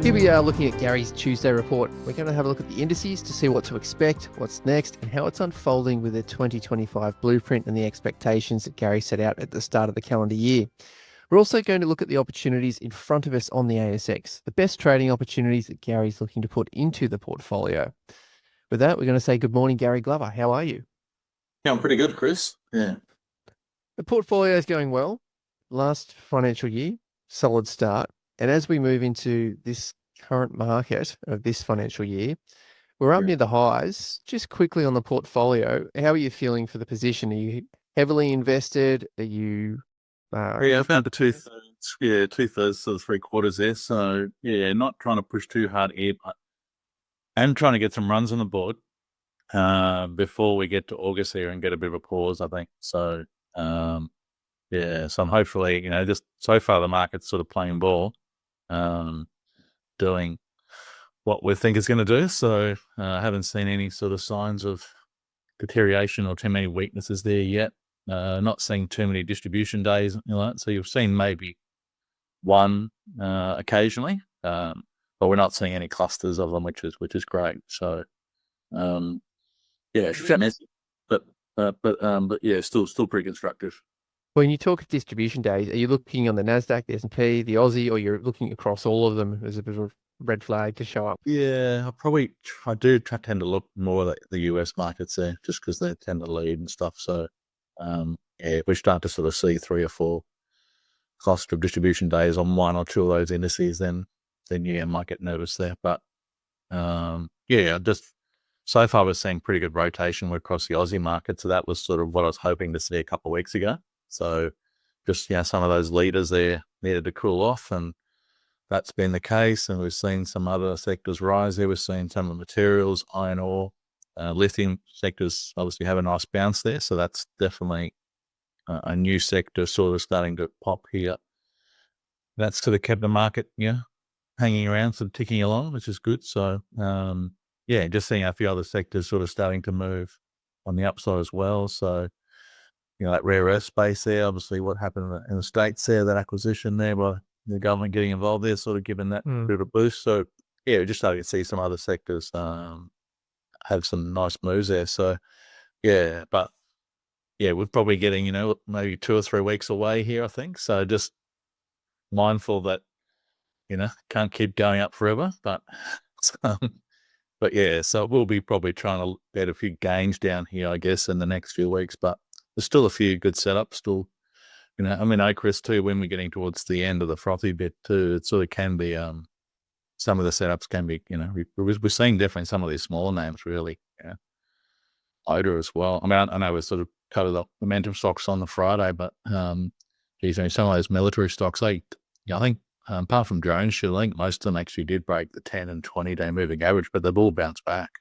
Here we are looking at Gary's Tuesday report. We're going to have a look at the indices to see what to expect, what's next, and how it's unfolding with the 2025 blueprint and the expectations that Gary set out at the start of the calendar year. We're also going to look at the opportunities in front of us on the ASX, the best trading opportunities that Gary's looking to put into the portfolio. With that, we're going to say good morning, Gary Glover. How are you? Yeah, I'm pretty good, Chris. Yeah. The portfolio is going well. Last financial year, solid start. And as we move into this current market of this financial year, we're up near the highs. Just quickly on the portfolio, how are you feeling for the position? Are you heavily invested? Are you... I found the two-thirds to the three-quarters there. So, yeah, not trying to push too hard here, but and trying to get some runs on the board before we get to August here and get a bit of a pause, I think. So, so I'm hopefully, just so far the market's sort of playing ball, doing what we think it's going to do. So I haven't seen any sort of signs of deterioration or too many weaknesses there yet. Not seeing too many distribution days, so you've seen maybe one occasionally, but we're not seeing any clusters of them, which is great. So, messy, but yeah, still pretty constructive. When you talk distribution days, are you looking on the NASDAQ, the S&P, the Aussie, or you're looking across all of them as a bit of a red flag to show up? Yeah, I tend to look more at the US markets there, just because they tend to lead and stuff. So, if we start to sort of see 3 or 4 cluster of distribution days on 1 or 2 of those indices, then I might get nervous there. But just so far we're seeing pretty good rotation across the Aussie market. So that was sort of what I was hoping to see a couple of weeks ago. So just some of those leaders there needed to cool off, and that's been the case. And we've seen some other sectors rise there. We've seen some of the materials, iron ore, lithium sectors obviously have a nice bounce there. So that's definitely a new sector sort of starting to pop here. That's sort of kept the market, hanging around, sort of ticking along, which is good. So, just seeing a few other sectors sort of starting to move on the upside as well. So, that rare earth space there, obviously what happened in the States there, that acquisition there by the government getting involved there, sort of giving that bit of a boost. So, we're just starting to see some other sectors have some nice moves there. So, but we're probably getting, maybe 2 or 3 weeks away here, I think. So just mindful that, can't keep going up forever. But, so we'll be probably trying to get a few gains down here, I guess, in the next few weeks. But there's still a few good setups still. Chris, too, when we're getting towards the end of the frothy bit too, it sort of can be, some of the setups can be, we're seeing definitely some of these smaller names really, Oda as well. I know we sort of covered the momentum stocks on the Friday, but some of those military stocks, I think apart from Drone Shield, I think most of them actually did break the 10 and 20-day moving average, but they've all bounced back.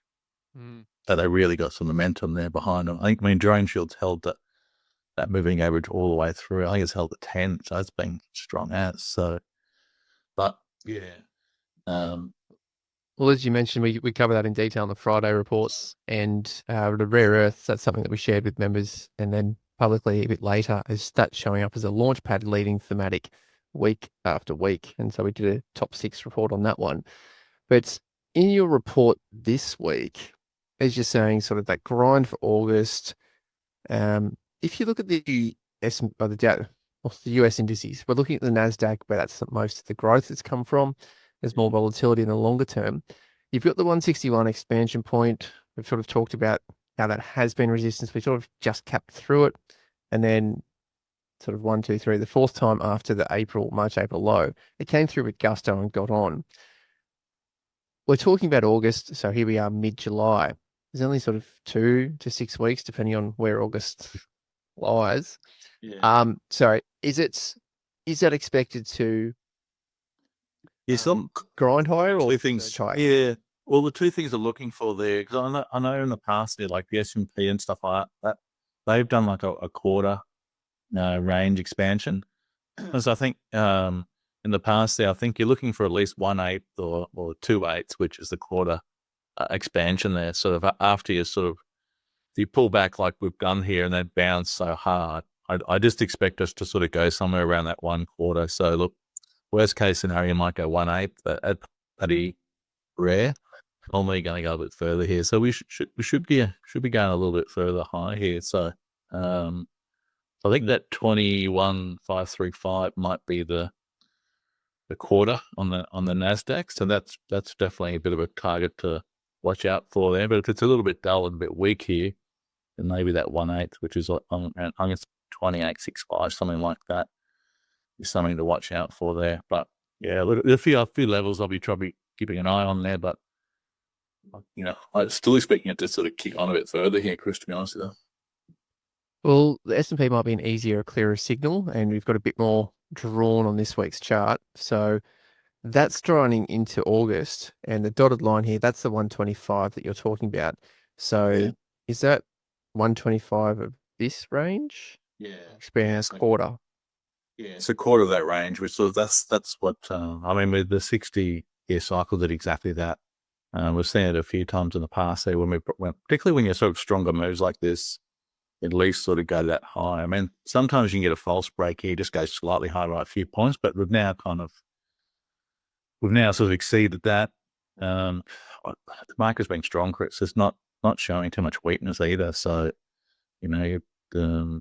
So they really got some momentum there behind them. Drone Shield's held that moving average all the way through. I think it's held at 10, so it's been strong as. So, but well, as you mentioned, we cover that in detail in the Friday reports, and the rare earths, that's something that we shared with members and then publicly a bit later, is that showing up as a launchpad leading thematic week after week. And so we did a top 6 report on that one. But in your report this week, as you're saying, sort of that grind for August, if you look at the US indices, we're looking at the NASDAQ, where that's most of the growth that's come from. There's more volatility in the longer term. You've got the 161 expansion point. We've sort of talked about how that has been resistance. We sort of just capped through it. And then sort of 1, 2, 3, the 4th time after the March, April low, it came through with gusto and got on. We're talking about August. So here we are mid-July. There's only sort of 2 to 6 weeks, depending on where August lies. Is that expected to some grind higher or things? higher? Well, the 2 things I'm looking for there, because I know in the past, like the S&P and stuff like that, they've done like a quarter range expansion. So I think in the past there, I think you're looking for at least 1/8 or 2/8, which is the quarter expansion there. Sort of after you pull back like we've done here and then bounce so hard, I just expect us to sort of go somewhere around that 1 quarter. So look, worst case scenario might go 1/8, but pretty rare. Normally going to go a bit further here, so we should be going a little bit further high here. So I think that 21,535 might be the quarter on the Nasdaq. So that's definitely a bit of a target to watch out for there. But if it's a little bit dull and a bit weak here, then maybe that 1/8, which is I guess 28.65, something like that, is something to watch out for there. But yeah, a few levels I'll be keeping an eye on there. But I'm still expecting it to sort of kick on a bit further here, Chris, to be honest with you. Well, the S&P might be an easier, clearer signal, and we've got a bit more drawn on this week's chart. So that's drawing into August, and the dotted line here, that's the 125 that you're talking about. So is that 125 of this range? Yeah. Experience quarter. Yeah, it's a quarter of that range, which that's what I mean. With the 60-year cycle, did exactly that. We've seen it a few times in the past. There, particularly when you're sort of stronger moves like this, at least sort of go that high. I mean, sometimes you can get a false break here, just go slightly higher by a few points, but we've now sort of exceeded that. The market's been strong, Chris. It's not showing too much weakness either. So, you got to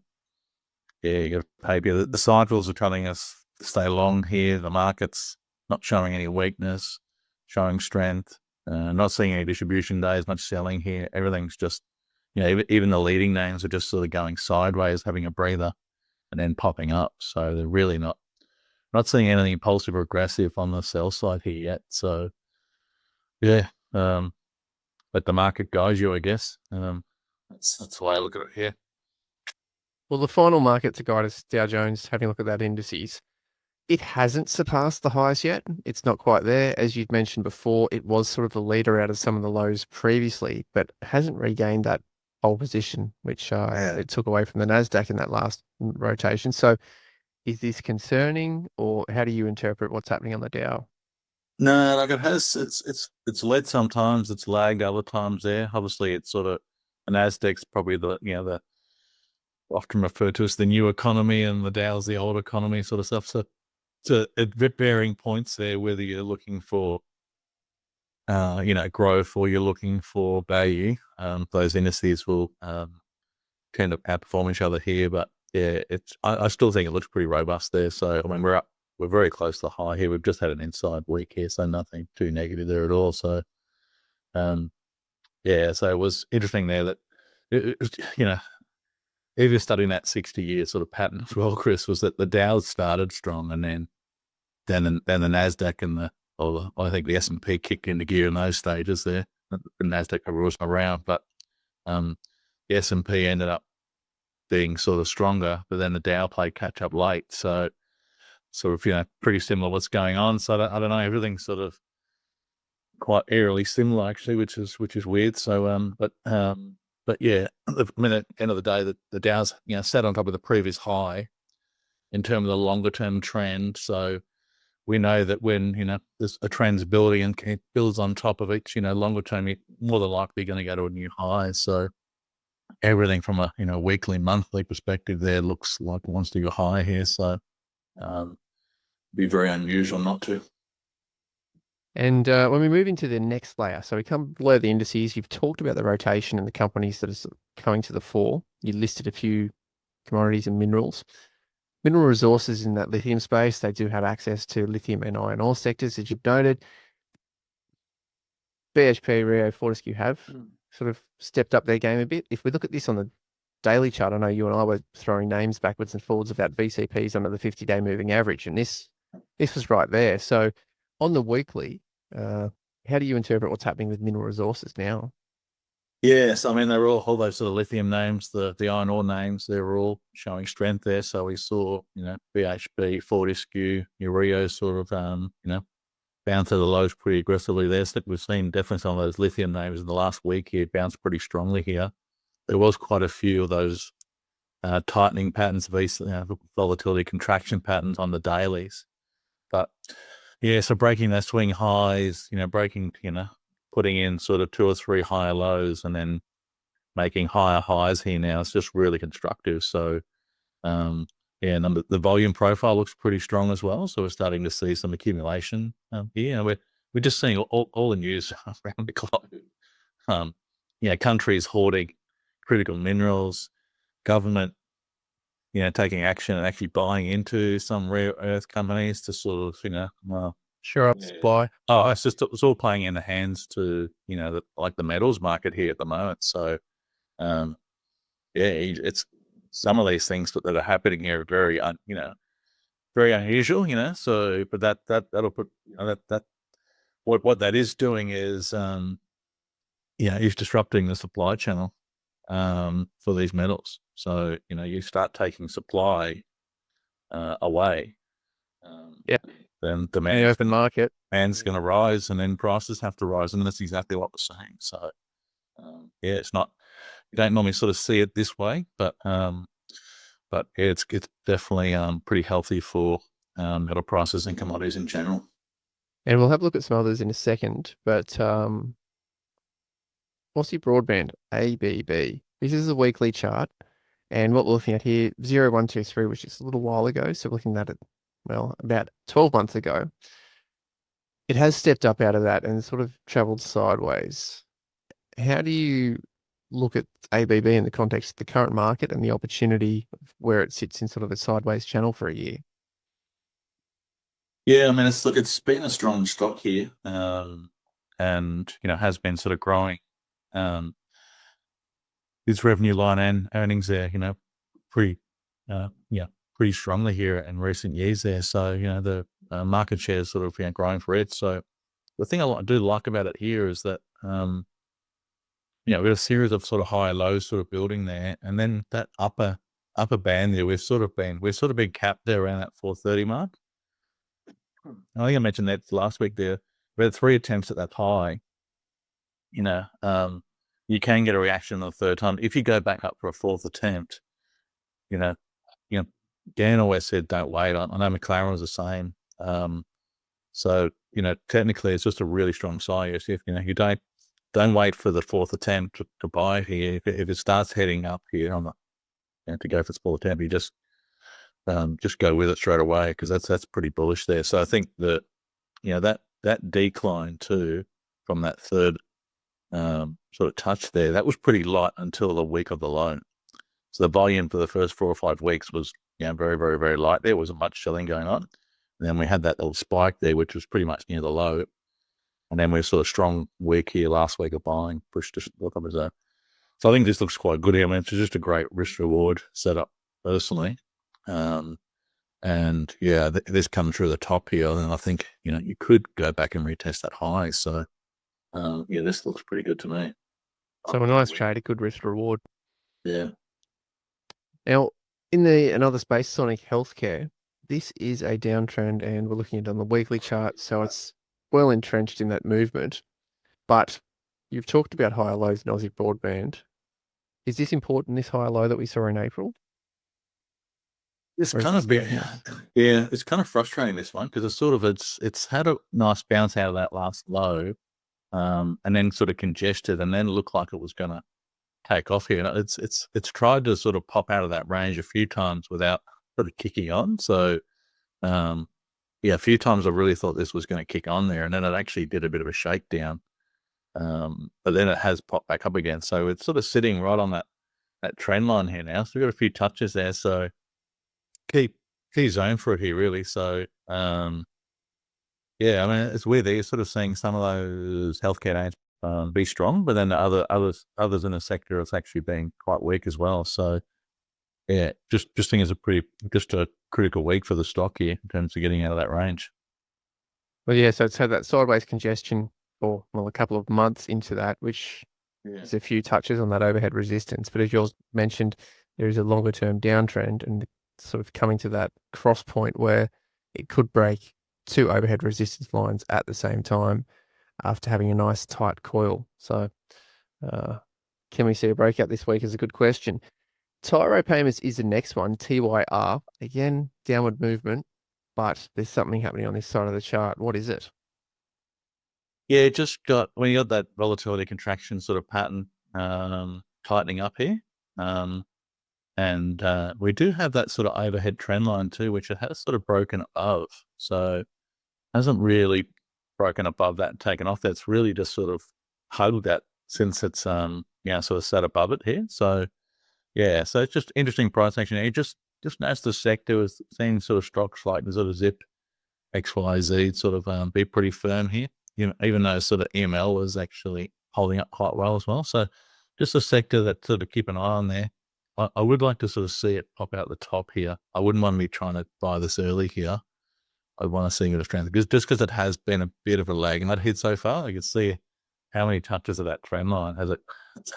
pay. The sidewalls are telling us to stay long here. The market's not showing any weakness, showing strength. Not seeing any distribution days, much selling here. Everything's just, even the leading names are just sort of going sideways, having a breather, and then popping up. So they're really not seeing anything impulsive or aggressive on the sell side here yet. So, yeah, let the market guide you, I guess. That's the way I look at it here. Well, the final market to guide us, Dow Jones, having a look at that indices, it hasn't surpassed the highs yet. It's not quite there. As you'd mentioned before, it was sort of the leader out of some of the lows previously, but hasn't regained that pole position, which it took away from the Nasdaq in that last rotation. So is this concerning, or how do you interpret what's happening on the Dow? No, like it has. It's led sometimes. It's lagged other times. There, obviously, it's sort of the Nasdaq's probably the often referred to as the new economy, and the Dow's the old economy, sort of stuff. So at varying points there, whether you're looking for growth or you're looking for value, those indices will tend to outperform each other here. But yeah, I still think it looks pretty robust there. So I mean, we're very close to the high here. We've just had an inside week here, so nothing too negative there at all. So so it was interesting there that if you're studying that 60-year sort of pattern as well, Chris, was that the Dow started strong, and then the Nasdaq and I think the S&P kicked into gear in those stages there. The Nasdaq was around, but the S&P ended up being sort of stronger, but then the Dow played catch up late. So sort of, pretty similar what's going on. So I don't know, everything's sort of quite eerily similar actually, which is weird. So, but yeah, I mean, at the end of the day, the Dow's, sat on top of the previous high in terms of the longer term trend. So we know that when, there's a trend's building and it builds on top of it, longer term, you're more than likely going to go to a new high. So everything from a, weekly, monthly perspective there looks like it wants to go higher here. So, be very unusual not to. And when we move into the next layer, so we come below the indices, you've talked about the rotation and the companies that are sort of coming to the fore. You listed a few commodities and minerals. Mineral resources in that lithium space, they do have access to lithium and iron ore sectors, as you've noted. BHP, Rio, Fortescue have sort of stepped up their game a bit. If we look at this on the daily chart, I know you and I were throwing names backwards and forwards about VCPs under the 50-day moving average, and this was right there. So on the weekly, how do you interpret what's happening with mineral resources now? Yes, I mean, they're all those sort of lithium names, the iron ore names, they're all showing strength there. So we saw, BHP, Fortescue, Rio sort of, bounce to the lows pretty aggressively there. So we've seen definitely some of those lithium names in the last week here bounce pretty strongly here. There was quite a few of those tightening patterns, volatility contraction patterns on the dailies. But yeah, so breaking those swing highs, putting in sort of 2 or 3 higher lows and then making higher highs here now, it's just really constructive. So, the volume profile looks pretty strong as well. So we're starting to see some accumulation here. We're we're just seeing all the news around the globe. Countries hoarding critical minerals, government, taking action and actually buying into some rare earth companies to sort of, Sure up supply. it was all playing in the hands to, like the metals market here at the moment. So, it's some of these things that are happening here are very, very unusual, So, but that'll put, what that is doing is, is disrupting the supply channel for these metals. So, you start taking supply away, Yeah. then In demand, the open market. demand's going to rise, and then prices have to rise, and that's exactly what we're saying. So, it's not, you don't normally sort of see it this way, but it's definitely pretty healthy for metal prices and commodities in general. And we'll have a look at some others in a second, but Aussie Broadband, ABB. This is a weekly chart, and what we're looking at here, 0123, which is a little while ago, so we're looking at it, well, about 12 months ago. It has stepped up out of that and sort of traveled sideways. How do you look at ABB in the context of the current market and the opportunity of where it sits in sort of a sideways channel for a year? Yeah, I mean, it's been a strong stock here, and has been sort of growing. Its revenue line and earnings there, pretty, pretty strongly here in recent years there. So the market share is sort of growing for it. So the thing I do like about it here is that we have a series of sort of high lows sort of building there, and then that upper band there, we've sort of been capped there around that 430 mark. I think I mentioned that last week there. We had 3 attempts at that high. You can get a reaction on the third time. If you go back up for a fourth attempt, Dan always said, don't wait. I know McLaren was the same. So, technically it's just a really strong sign. If, you don't wait for the fourth attempt to buy it here. If it starts heading up here on the, to go for its fourth attempt, you just go with it straight away, because that's pretty bullish there. So I think that, that decline too from that third sort of touch there, that was pretty light until the week of the low. So the volume for the first 4 or 5 weeks was, very, very, very light. There wasn't much selling going on. And then we had that little spike there, which was pretty much near the low. And then we sort of strong week here last week of buying, pushed to look up as a. So I think this looks quite good here. I mean, it's just a great risk reward setup personally. And this come through the top here, and I think, you could go back and retest that high. So, this looks pretty good to me. So a nice trade, a good risk reward. Yeah. Now, in another space, Sonic Healthcare, this is a downtrend, and we're looking at it on the weekly chart, so it's well entrenched in that movement. But you've talked about higher lows in Aussie Broadband. Is this important, this higher low that we saw in April? It's kind of it's kind of frustrating, this one, because it's had a nice bounce out of that last low, and then sort of congested, and then looked like it was going to take off here. It's tried to sort of pop out of that range a few times without sort of kicking on. So, a few times I really thought this was going to kick on there, and then it actually did a bit of a shakedown. But then it has popped back up again. So it's sort of sitting right on that trend line here now. So we've got a few touches there. So key zone for it here, really. So, I mean, it's weird. You're sort of seeing some of those healthcare names be strong, but then the others in the sector, it's actually been quite weak as well. So, just think it's a critical week for the stock here in terms of getting out of that range. Well, so it's had that sideways congestion for, a couple of months into that, which is a few touches on that overhead resistance. But as yours mentioned, there is a longer term downtrend, and sort of coming to that cross point where it could break 2 overhead resistance lines at the same time after having a nice tight coil. So can we see a breakout this week is a good question. Tyro Payments is the next one, TYR. Again, downward movement, but there's something happening on this side of the chart. What is it? Yeah, it just when you got that volatility contraction sort of pattern tightening up here. And we do have that sort of overhead trend line too, which it has sort of broken above. So hasn't really broken above that and taken off. That's really just sort of hugged that since it's sort of sat above it here. So yeah, so it's just interesting price action. You just notice the sector is seeing sort of stocks like the sort of Zip, XYZ sort of be pretty firm here. Even though sort of EML was actually holding up quite well as well. So just a sector that sort of keep an eye on there. I would like to sort of see it pop out the top here. I wouldn't want me trying to buy this early here. I want to see it a strength because it has been a bit of a lag in that hit so far. I can see how many touches of that trend line has it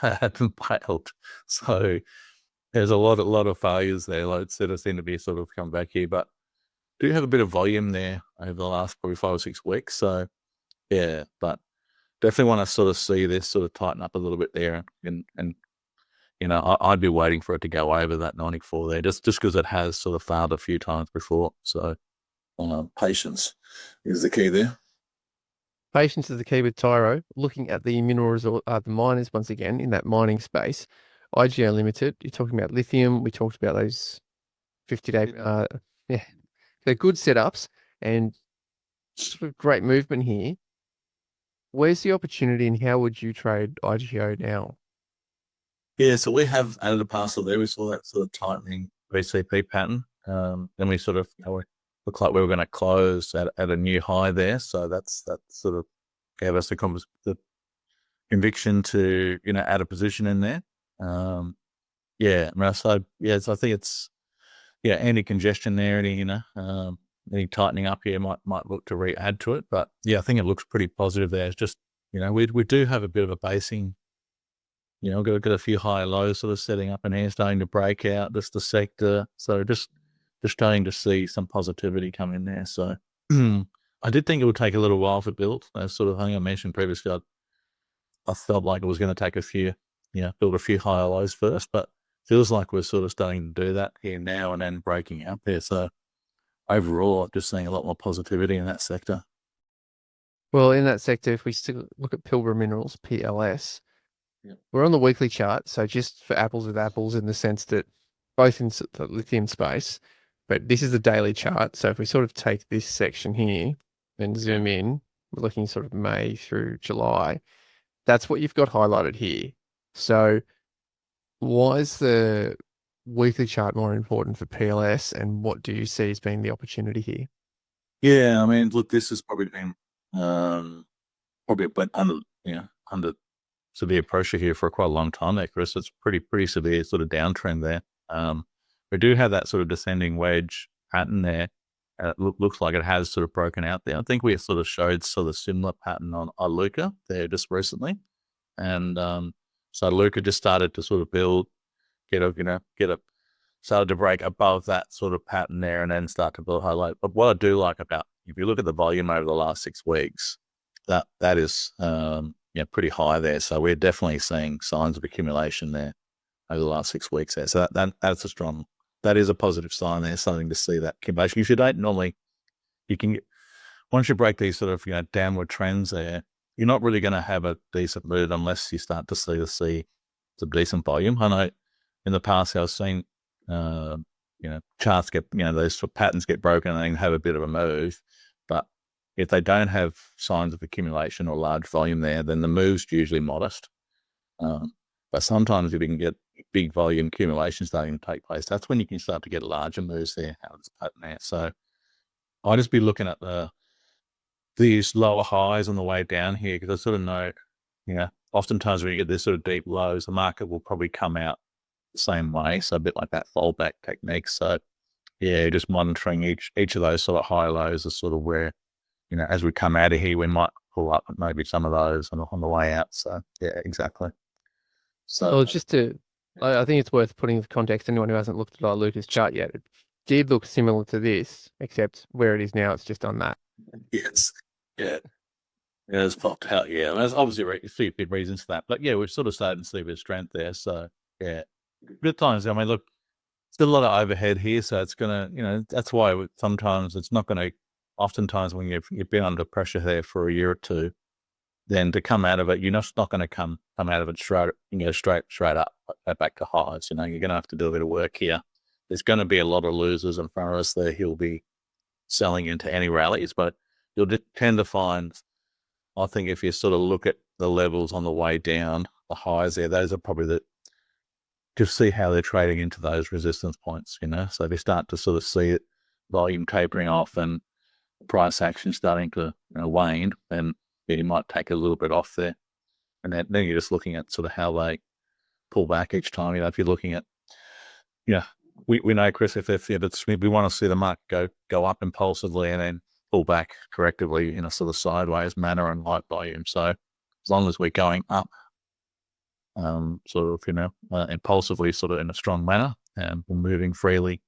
hadn't failed. So there's a lot of failures there. Like sort of seem to be sort of come back here, but do have a bit of volume there over the last probably 5 or 6 weeks. So yeah, but definitely want to sort of see this sort of tighten up a little bit there, and I'd be waiting for it to go over that 94 there, just because it has sort of failed a few times before. So patience is the key there. Patience is the key with Tyro. Looking at the mineral resort, the miners once again in that mining space, IGO Limited. You're talking about lithium. We talked about those 50-day. Yeah, they're good setups and sort of great movement here. Where's the opportunity, and how would you trade IGO now? Yeah, so we have added a parcel there. We saw that sort of tightening VCP pattern. Then we sort of looked like we were going to close at a new high there. So that sort of gave us the conviction to add a position in there. So I think it's anti-congestion there. Any tightening up here might look to re-add to it. But yeah, I think it looks pretty positive there. It's just we do have a bit of a basing. We've got a few high lows sort of setting up in here, starting to break out. Just the sector, so just starting to see some positivity come in there. So I did think it would take a little while for build. Sort of thing I mentioned previously. I felt like it was going to take a few, build a few higher lows first, but feels like we're sort of starting to do that here now and then breaking out there. So overall, just seeing a lot more positivity in that sector. Well, in that sector, if we still look at Pilbara Minerals PLS, we're on the weekly chart. So just for apples with apples, in the sense that both in the lithium space, but this is the daily chart. So if we sort of take this section here and zoom in, we're looking sort of May through July. That's what you've got highlighted here. So why is the weekly chart more important for PLS, and what do you see as being the opportunity here? Yeah, I mean, look, this has probably been under severe pressure here for quite a long time there, Chris. It's pretty severe sort of downtrend there. We do have that sort of descending wedge pattern there. Looks like it has sort of broken out there. I think we sort of showed sort of similar pattern on Iluka there just recently. And so Iluka just started to sort of build, started to break above that sort of pattern there and then start to build highlight. But what I do like about, if you look at the volume over the last 6 weeks, that is pretty high there. So we're definitely seeing signs of accumulation there over the last 6 weeks there. So that's a strong, that is a positive sign there, starting to see that accumulation. If you don't normally, once you break these sort of, downward trends there, you're not really going to have a decent move unless you start to see some decent volume. I know in the past I was seeing, charts get, those sort of patterns get broken and then have a bit of a move. But if they don't have signs of accumulation or large volume there, then the move's usually modest. But sometimes if you can get big volume accumulation starting to take place, that's when you can start to get larger moves there out of this pattern there. So I'll just be looking at these lower highs on the way down here, because I sort of know, oftentimes when you get this sort of deep lows, the market will probably come out the same way. So a bit like that fallback technique. So yeah, just monitoring each of those sort of high lows is sort of where, as we come out of here, we might pull up maybe some of those on the way out. So yeah, exactly. So Well, I think it's worth putting into context, anyone who hasn't looked at Iluka's chart yet, it did look similar to this, except where it is now, it's just on that. yes, yeah. Yeah, it's popped out. Yeah, there's obviously a few big reasons for that, but yeah, we're sort of starting to see a bit of strength there. So yeah, good times. I mean, look, still a lot of overhead here, so it's gonna, that's why sometimes it's not gonna. Oftentimes, when you've been under pressure there for a year or two, then to come out of it, you're not going to come out of it straight up back to highs. You're going to have to do a bit of work here. There's going to be a lot of losers in front of us there. He'll be selling into any rallies, but you'll tend to find I think if you sort of look at the levels on the way down, the highs there, those are probably just see how they're trading into those resistance points, So if you start to sort of see it, volume tapering off and price action starting to wane, then you might take a little bit off there. And then you're just looking at sort of how they pull back each time. If you're looking at, we know, Chris, if we want to see the market go up impulsively and then pull back correctively in a sort of sideways manner and light volume. So as long as we're going up, impulsively, sort of in a strong manner, and we're moving freely,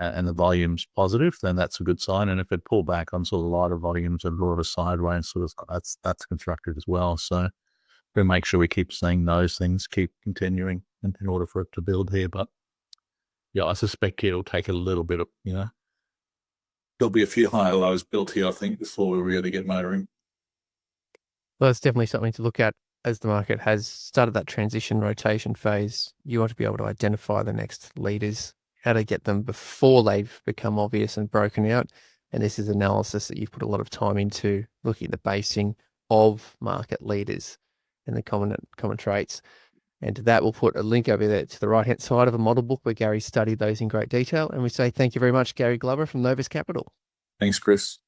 and the volume's positive, then that's a good sign. And if it pull back on sort of lighter volumes and more of a sideways, sort of that's constructive as well. So we make sure we keep seeing those things keep continuing in order for it to build here. But yeah, I suspect it'll take a little bit of, there'll be a few higher lows built here, I think, before we really get motoring. Well, it's definitely something to look at as the market has started that transition rotation phase. You want to be able to identify the next leaders, how to get them before they've become obvious and broken out. And this is analysis that you've put a lot of time into, looking at the basing of market leaders and the common traits. And to that, we'll put a link over there to the right-hand side of a model book where Gary studied those in great detail. And we say thank you very much, Gary Glover from Novus Capital. Thanks, Chris.